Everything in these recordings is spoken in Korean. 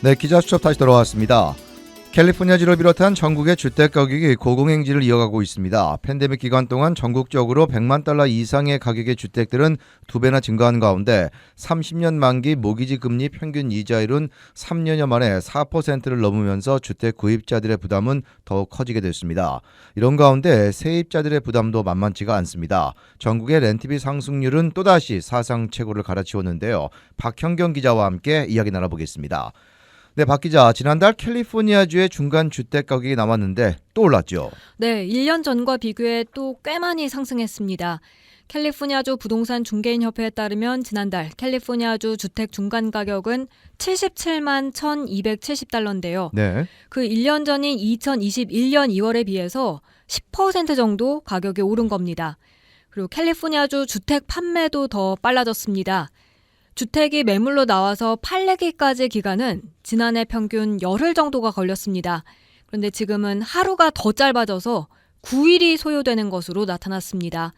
네, 기자수첩 다시 돌아왔습니다. 캘리포니아주를 비롯한 전국의 주택가격이 고공행진을 이어가고 있습니다. 팬데믹 기간 동안 전국적으로 100만 달러 이상의 가격의 주택들은 2배나 증가한 가운데 30년 만기 모기지 금리 평균 이자율은 3년여 만에 4%를 넘으면서 주택 구입자들의 부담은 더욱 커지게 됐습니다. 이런 가운데 세입자들의 부담도 만만치가 않습니다. 전국의 렌트비 상승률은 또다시 사상 최고를 갈아치웠는데요. 박형경 기자와 함께 이야기 나눠보겠습니다. 네, 박 기자, 지난달 캘리포니아주의 중간 주택 가격이 나왔는데 또 올랐죠? 네, 1년 전과 비교해 또 꽤 많이 상승했습니다. 캘리포니아주 부동산 중개인 협회에 따르면 지난달 캘리포니아주 주택 중간 가격은 77만 1,270달러인데요. 네. 그 1년 전인 2021년 2월에 비해서 10% 정도 가격이 오른 겁니다. 그리고 캘리포니아주 주택 판매도 더 빨라졌습니다. 주택이 매물로 나와서 팔리기까지 기간은 지난해 평균 열흘 정도가 걸렸습니다. 그런데 지금은 하루가 더 짧아져서 9일이 소요되는 것으로 나타났습니다.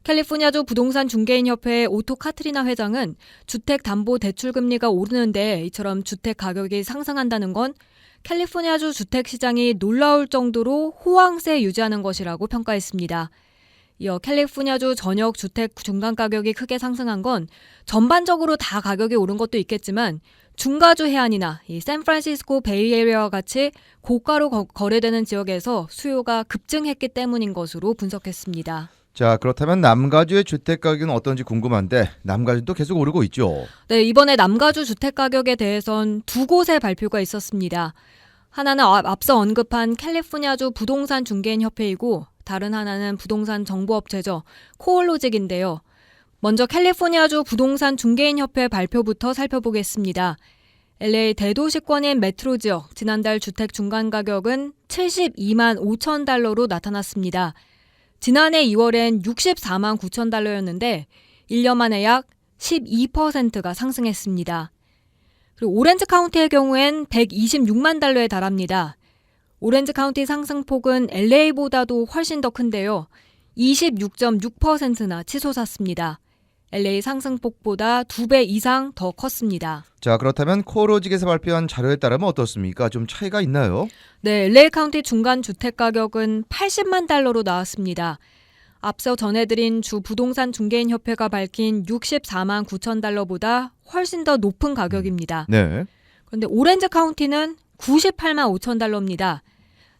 캘리포니아주 부동산 중개인 협회의 오토 카트리나 회장은 주택담보대출금리가 오르는데 이처럼 주택 가격이 상승한다는 건 캘리포니아주 주택 시장이 놀라울 정도로 호황세 유지하는 것이라고 평가했습니다. 이어 캘리포니아주 전역 주택 중간 가격이 크게 상승한 건 전반적으로 다 가격이 오른 것도 있겠지만 중가주 해안이나 이 샌프란시스코 베이에리아와 같이 고가로 거래되는 지역에서 수요가 급증했기 때문인 것으로 분석했습니다. 자, 그렇다면 남가주의 주택 가격은 어떤지 궁금한데 남가주도 계속 오르고 있죠? 네, 이번에 남가주 주택 가격에 대해선 두 곳의 발표가 있었습니다. 하나는 앞서 언급한 캘리포니아주 부동산 중개인 협회이고 다른 하나는 부동산 정보업체죠. 코올로직인데요. 먼저 캘리포니아주 부동산 중개인 협회 발표부터 살펴보겠습니다. LA 대도시권인 메트로 지역 지난달 주택 중간 가격은 72만 5천 달러로 나타났습니다. 지난해 2월엔 64만 9천 달러였는데 1년 만에 약 12%가 상승했습니다. 그리고 오렌지 카운티의 경우엔 126만 달러에 달합니다. 오렌지 카운티 상승폭은 LA보다도 훨씬 더 큰데요. 26.6%나 치솟았습니다. LA 상승폭보다 2배 이상 더 컸습니다. 자, 그렇다면 코올로직에서 발표한 자료에 따르면 어떻습니까? 좀 차이가 있나요? 네, LA 카운티 중간 주택 가격은 80만 달러로 나왔습니다. 앞서 전해드린 주 부동산 중개인 협회가 밝힌 64만 9천 달러보다 훨씬 더 높은 가격입니다. 네. 그런데 오렌지 카운티는 98만 5천 달러입니다.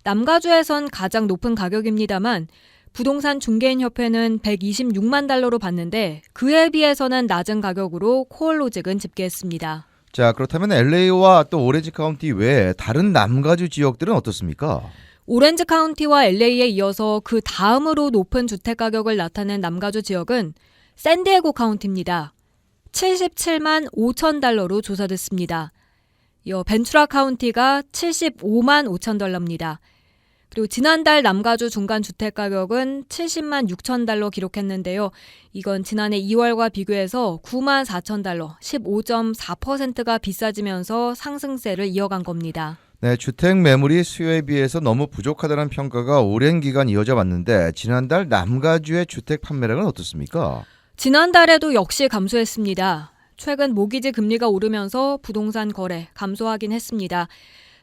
남가주에선 가장 높은 가격입니다만 부동산 중개인 협회는 126만 달러로 봤는데 그에 비해서는 낮은 가격으로 코올로직은 집계했습니다. 자, 그렇다면 LA와 또 오렌지 카운티 외에 다른 남가주 지역들은 어떻습니까? 오렌지 카운티와 LA에 이어서 그 다음으로 높은 주택 가격을 나타낸 남가주 지역은 샌디에고 카운티입니다. 77만 5천 달러로 조사됐습니다. 이어 벤투라 카운티가 75만 5천 달러입니다. 그리고 지난달 남가주 중간 주택 가격은 70만 6천 달러 기록했는데요. 이건 지난해 2월과 비교해서 9만 4천 달러, 15.4%가 비싸지면서 상승세를 이어간 겁니다. 네, 주택 매물이 수요에 비해서 너무 부족하다는 평가가 오랜 기간 이어져 왔는데 지난달 남가주의 주택 판매량은 어떻습니까? 지난달에도 역시 감소했습니다. 최근 모기지 금리가 오르면서 부동산 거래 감소하긴 했습니다.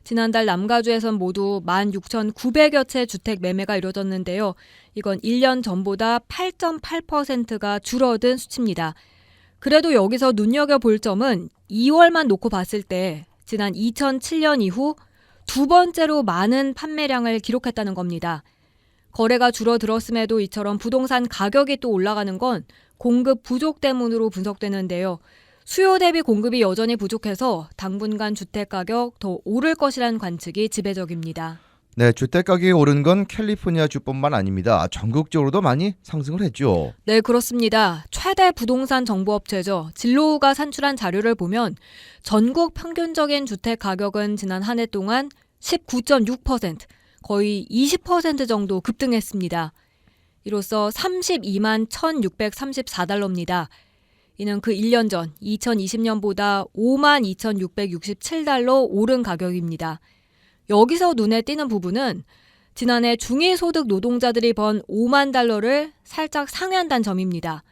지난달 남가주에선 모두 16,900여 채 주택 매매가 이뤄졌는데요. 이건 1년 전보다 8.8%가 줄어든 수치입니다. 그래도 여기서 눈여겨볼 점은 2월만 놓고 봤을 때 지난 2007년 이후 두 번째로 많은 판매량을 기록했다는 겁니다. 거래가 줄어들었음에도 이처럼 부동산 가격이 또 올라가는 건 공급 부족 때문으로 분석되는데요. 수요 대비 공급이 여전히 부족해서 당분간 주택 가격 더 오를 것이라는 관측이 지배적입니다. 네, 주택 가격이 오른 건 캘리포니아 주뿐만 아닙니다. 전국적으로도 많이 상승을 했죠. 네, 그렇습니다. 최대 부동산 정보업체죠. 진로우가 산출한 자료를 보면 전국 평균적인 주택 가격은 지난 한 해 동안 19.6%, 거의 20% 정도 급등했습니다. 이로써 32만 1,634달러입니다. 이는 그 1년 전 2020년보다 5만 2,667달러 오른 가격입니다. 여기서 눈에 띄는 부분은 지난해 중위소득 노동자들이 번 5만 달러를 살짝 상회한다는 점입니다.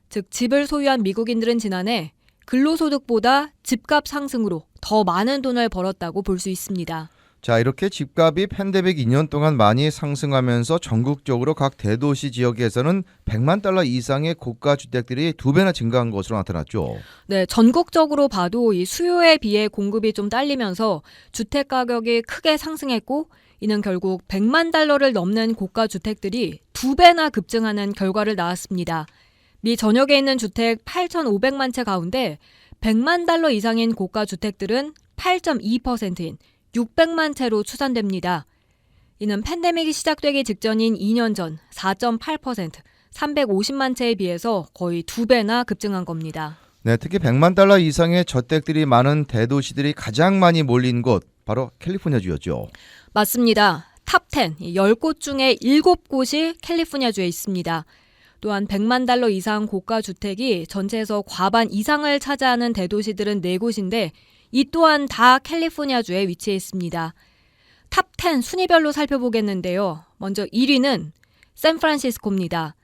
즉 집을 소유한 미국인들은 지난해 근로소득보다 집값 상승으로 더 많은 돈을 벌었다고 볼 수 있습니다. 자, 이렇게 집값이 팬데믹 2년 동안 많이 상승하면서 전국적으로 각 대도시 지역에서는 100만 달러 이상의 고가 주택들이 2배나 증가한 것으로 나타났죠. 네, 전국적으로 봐도 이 수요에 비해 공급이 좀 딸리면서 주택 가격이 크게 상승했고 이는 결국 100만 달러를 넘는 고가 주택들이 2배나 급증하는 결과를 낳았습니다. 미 전역에 있는 주택 8,500만 채 가운데 100만 달러 이상인 고가 주택들은 8.2%인 600만 채로 추산됩니다. 이는 팬데믹이 시작되기 직전인 2년 전 4.8%, 350만 채에 비해서 거의 2배나 급증한 겁니다. 네, 특히 100만 달러 이상의 저택들이 많은 대도시들이 가장 많이 몰린 곳, 바로 캘리포니아주였죠. 맞습니다. 탑10, 10곳 중에 7곳이 캘리포니아주에 있습니다. 또한 100만 달러 이상 고가 주택이 전체에서 과반 이상을 차지하는 대도시들은 4곳인데 이 또한 다 캘리포니아주에 위치해 있습니다. 탑10 순위별로 살펴보겠는데요. 먼저 1위는 샌프란시스코입니다.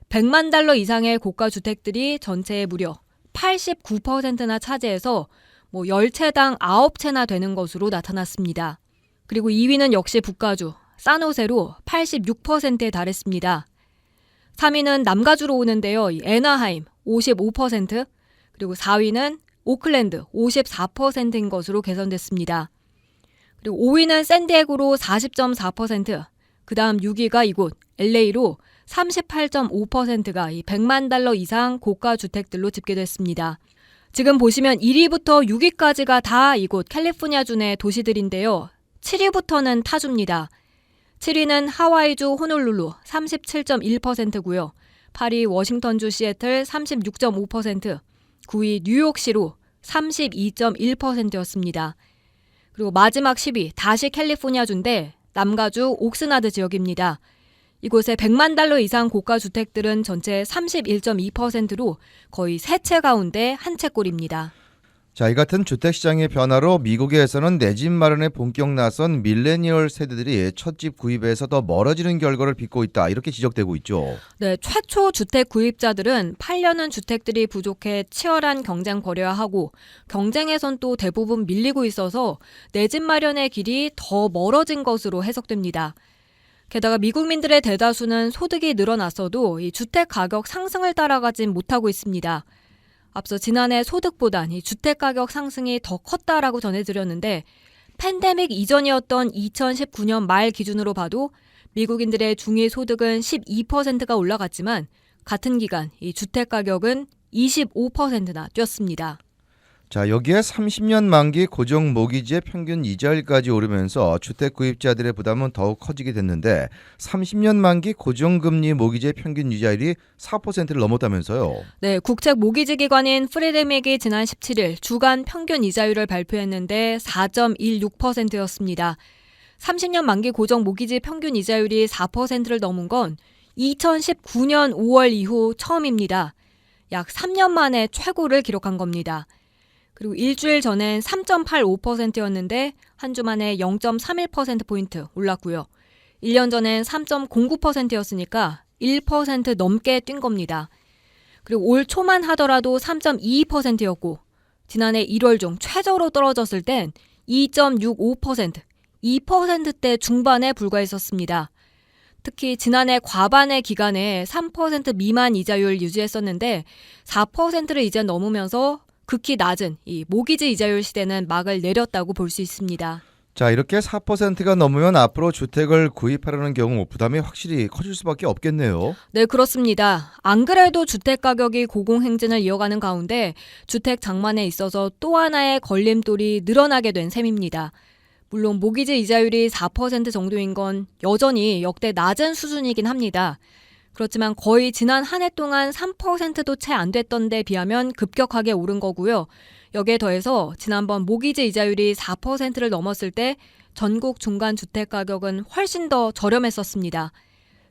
100만 달러 이상의 고가 주택들이 전체의 무려 89%나 차지해서 10채당 9채나 되는 것으로 나타났습니다. 그리고 2위는 역시 북가주 산호세로 86%에 달했습니다. 3위는 남가주로 오는데요. 애나하임 55%, 그리고 4위는 오클랜드 54%인 것으로 개선됐습니다. 그리고 5위는 샌디에고로 40.4%, 그 다음 6위가 이곳 LA로 38.5%가 이 100만 달러 이상 고가 주택들로 집계됐습니다. 지금 보시면 1위부터 6위까지가 다 이곳 캘리포니아주 내 도시들인데요. 7위부터는 타주입니다. 7위는 하와이주 호놀룰루 37.1%고요. 8위 워싱턴주 시애틀 36.5%, 9위 뉴욕시로 32.1%였습니다. 그리고 마지막 10위 다시 캘리포니아주인데 남가주 옥스나드 지역입니다. 이곳의 100만 달러 이상 고가 주택들은 전체 31.2%로 거의 3채 가운데 1채꼴입니다. 자, 이 같은 주택시장의 변화로 미국에서는 내 집 마련에 본격 나선 밀레니얼 세대들이 첫 집 구입에서 더 멀어지는 결과를 빚고 있다, 이렇게 지적되고 있죠. 네, 최초 주택 구입자들은 팔려는 주택들이 부족해 치열한 경쟁 벌여야 하고 경쟁에선 또 대부분 밀리고 있어서 내 집 마련의 길이 더 멀어진 것으로 해석됩니다. 게다가 미국민들의 대다수는 소득이 늘어났어도 이 주택 가격 상승을 따라가진 못하고 있습니다. 앞서 지난해 소득보단 이 주택 가격 상승이 더 컸다라고 전해드렸는데 팬데믹 이전이었던 2019년 말 기준으로 봐도 미국인들의 중위 소득은 12%가 올라갔지만 같은 기간 이 주택 가격은 25%나 뛰었습니다. 자, 여기에 30년 만기 고정 모기지의 평균 이자율까지 오르면서 주택 구입자들의 부담은 더욱 커지게 됐는데 30년 만기 고정금리 모기지의 평균 이자율이 4%를 넘었다면서요. 네, 국책 모기지 기관인 프리드맥이 지난 17일 주간 평균 이자율을 발표했는데 4.16%였습니다. 30년 만기 고정 모기지 평균 이자율이 4%를 넘은 건 2019년 5월 이후 처음입니다. 약 3년 만에 최고를 기록한 겁니다. 그리고 일주일 전엔 3.85%였는데 한 주 만에 0.31%포인트 올랐고요. 1년 전엔 3.09%였으니까 1% 넘게 뛴 겁니다. 그리고 올 초만 하더라도 3.22%였고 지난해 1월 중 최저로 떨어졌을 땐 2.65%, 2%대 중반에 불과했었습니다. 특히 지난해 과반의 기간에 3% 미만 이자율 유지했었는데 4%를 이제 넘으면서 극히 낮은 이 모기지 이자율 시대는 막을 내렸다고 볼 수 있습니다. 자, 이렇게 4%가 넘으면 앞으로 주택을 구입하려는 경우 부담이 확실히 커질 수밖에 없겠네요. 네, 그렇습니다. 안 그래도 주택 가격이 고공행진을 이어가는 가운데 주택 장만에 있어서 또 하나의 걸림돌이 늘어나게 된 셈입니다. 물론 모기지 이자율이 4% 정도인 건 여전히 역대 낮은 수준이긴 합니다. 그렇지만 거의 지난 한 해 동안 3%도 채 안 됐던 데 비하면 급격하게 오른 거고요. 여기에 더해서 지난번 모기지 이자율이 4%를 넘었을 때 전국 중간주택 가격은 훨씬 더 저렴했었습니다.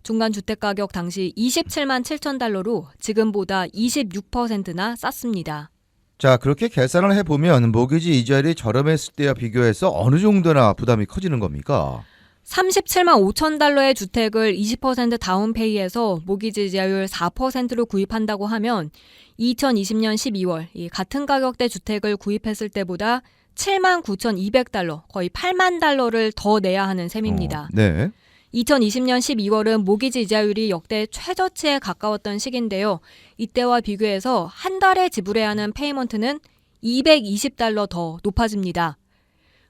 중간주택 가격 당시 27만 7천 달러로 지금보다 26%나 쌌습니다. 자, 그렇게 계산을 해보면 모기지 이자율이 저렴했을 때와 비교해서 어느 정도나 부담이 커지는 겁니까? 37만 5천 달러의 주택을 20% 다운페이에서 모기지 이자율 4%로 구입한다고 하면 2020년 12월 이 같은 가격대 주택을 구입했을 때보다 7만 9,200달러, 거의 8만 달러를 더 내야 하는 셈입니다. 네. 2020년 12월은 모기지 이자율이 역대 최저치에 가까웠던 시기인데요. 이때와 비교해서 한 달에 지불해야 하는 페이먼트는 220달러 더 높아집니다.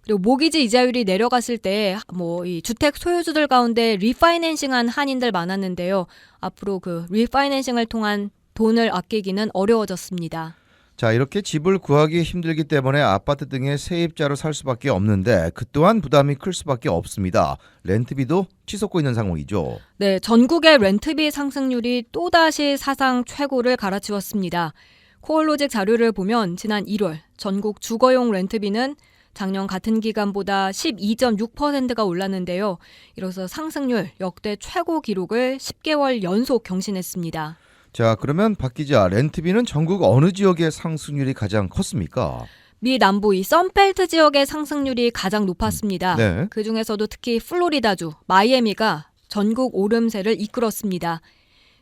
그리고 모기지 이자율이 내려갔을 때 이 주택 소유주들 가운데 리파이낸싱한 한인들 많았는데요. 앞으로 그 리파이낸싱을 통한 돈을 아끼기는 어려워졌습니다. 자, 이렇게 집을 구하기 힘들기 때문에 아파트 등의 세입자로 살 수밖에 없는데 그 또한 부담이 클 수밖에 없습니다. 렌트비도 치솟고 있는 상황이죠. 네, 전국의 렌트비 상승률이 또다시 사상 최고를 갈아치웠습니다. 코올로직 자료를 보면 지난 1월 전국 주거용 렌트비는 작년 같은 기간보다 12.6%가 올랐는데요. 이로써 상승률 역대 최고 기록을 10개월 연속 경신했습니다. 자, 그러면 박 기자, 렌트비는 전국 어느 지역의 상승률이 가장 컸습니까? 미 남부 이 썬벨트 지역의 상승률이 가장 높았습니다. 네. 그중에서도 특히 플로리다주, 마이애미가 전국 오름세를 이끌었습니다.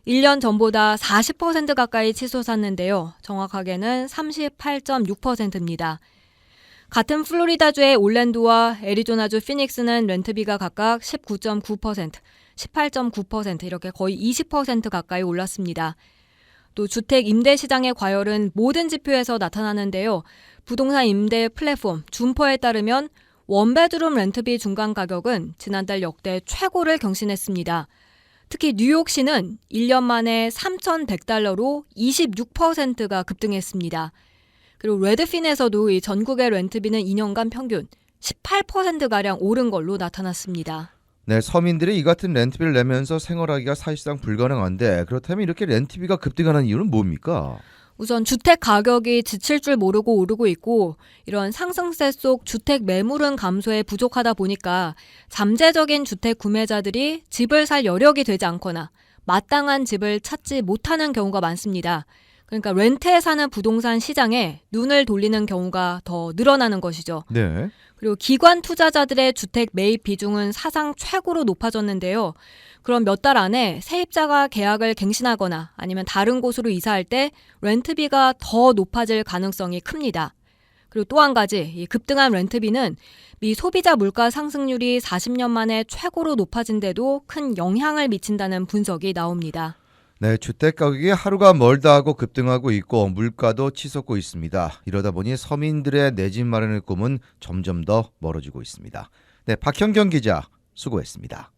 1년 전보다 40% 가까이 치솟았는데요. 정확하게는 38.6%입니다. 같은 플로리다주의 올랜도와 애리조나주 피닉스는 렌트비가 각각 19.9%, 18.9% 이렇게 거의 20% 가까이 올랐습니다. 또 주택 임대 시장의 과열은 모든 지표에서 나타나는데요. 부동산 임대 플랫폼 줌퍼에 따르면 원베드룸 렌트비 중간 가격은 지난달 역대 최고를 경신했습니다. 특히 뉴욕시는 1년 만에 3,100달러로 26%가 급등했습니다. 그리고 레드핀에서도 이 전국의 렌트비는 2년간 평균 18%가량 오른 걸로 나타났습니다. 네, 서민들이 이 같은 렌트비를 내면서 생활하기가 사실상 불가능한데 그렇다면 이렇게 렌트비가 급등하는 이유는 뭡니까? 우선 주택 가격이 지칠 줄 모르고 오르고 있고 이런 상승세 속 주택 매물은 감소에 부족하다 보니까 잠재적인 주택 구매자들이 집을 살 여력이 되지 않거나 마땅한 집을 찾지 못하는 경우가 많습니다. 그러니까 렌트에 사는 부동산 시장에 눈을 돌리는 경우가 더 늘어나는 것이죠. 네. 그리고 기관 투자자들의 주택 매입 비중은 사상 최고로 높아졌는데요. 그럼 몇 달 안에 세입자가 계약을 갱신하거나 아니면 다른 곳으로 이사할 때 렌트비가 더 높아질 가능성이 큽니다. 그리고 또 한 가지, 이 급등한 렌트비는 미 소비자 물가 상승률이 40년 만에 최고로 높아진데도 큰 영향을 미친다는 분석이 나옵니다. 네, 주택 가격이 하루가 멀다 하고 급등하고 있고 물가도 치솟고 있습니다. 이러다 보니 서민들의 내 집 마련의 꿈은 점점 더 멀어지고 있습니다. 네, 박현경 기자 수고했습니다.